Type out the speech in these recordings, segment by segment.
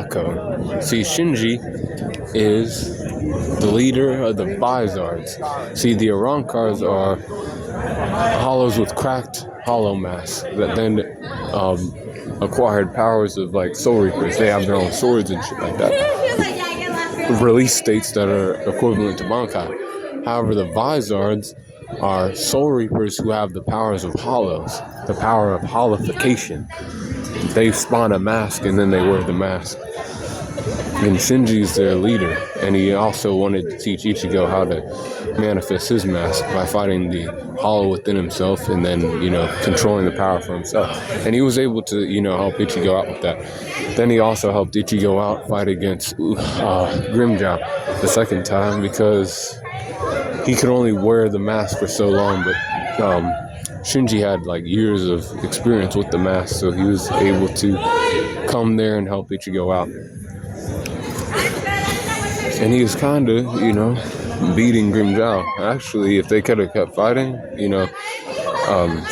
Bako. See, Shinji is the leader of the Vizards. See, the Arrancars are hollows with cracked hollow mass that then acquired powers of like Soul Reapers. They have their own swords and shit like that. Release states that are equivalent to Bankai. However, the Vizards are Soul Reapers who have the powers of hollows, the power of hollification. They spawn a mask and then they wear the mask. And Shinji's their leader, and he also wanted to teach Ichigo how to manifest his mask by fighting the hollow within himself and then, controlling the power for himself. And he was able to, help Ichigo out with that. Then he also helped Ichigo out fight against Grimmjow the second time because he could only wear the mask for so long, but Shinji had like years of experience with the mask, so he was able to come there and help Ichigo out. And he was kind of, beating Grimmjow. Actually, if they could have kept fighting,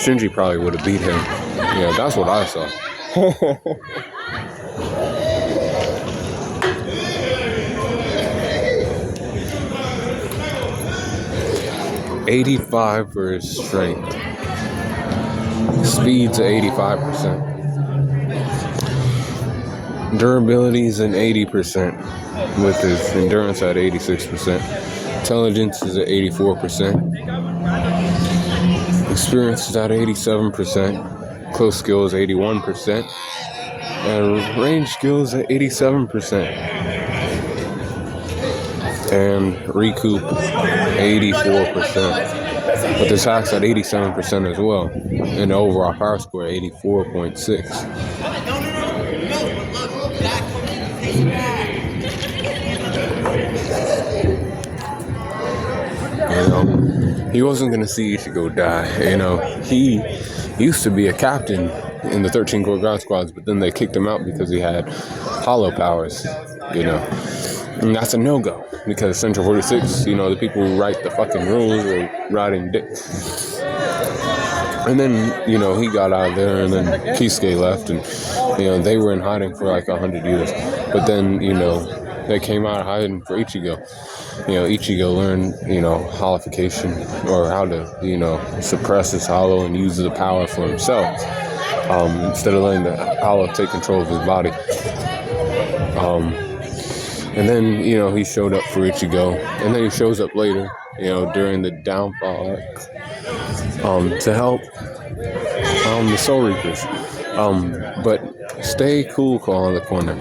Shinji probably would have beat him. Yeah, that's what I saw. 85 for his strength. Speed's at 85%. Durability's at 80%, with his endurance at 86%. Intelligence is at 84%. Experience is at 87%. Close skill is 81%. And range skill is at 87%. And recoup 84%. But this hack's at 87% as well. And the overall power score 84.6. He wasn't going to see Ichigo die. He used to be a captain in the 13 Core God Squads, but then they kicked him out because he had hollow powers, And that's a no-go, because Central 46, the people who write the fucking rules are riding dick. And then, he got out of there, and then Kisuke left, and, they were in hiding for like 100 years. But then, they came out of hiding for Ichigo. Ichigo learned, hollification, or how to, suppress his hollow and use the power for himself, instead of letting the hollow take control of his body. And then, he showed up for Ichigo, and then he shows up later, during the downfall arc, to help the Soul Reapers. But stay cool, Call in the corner.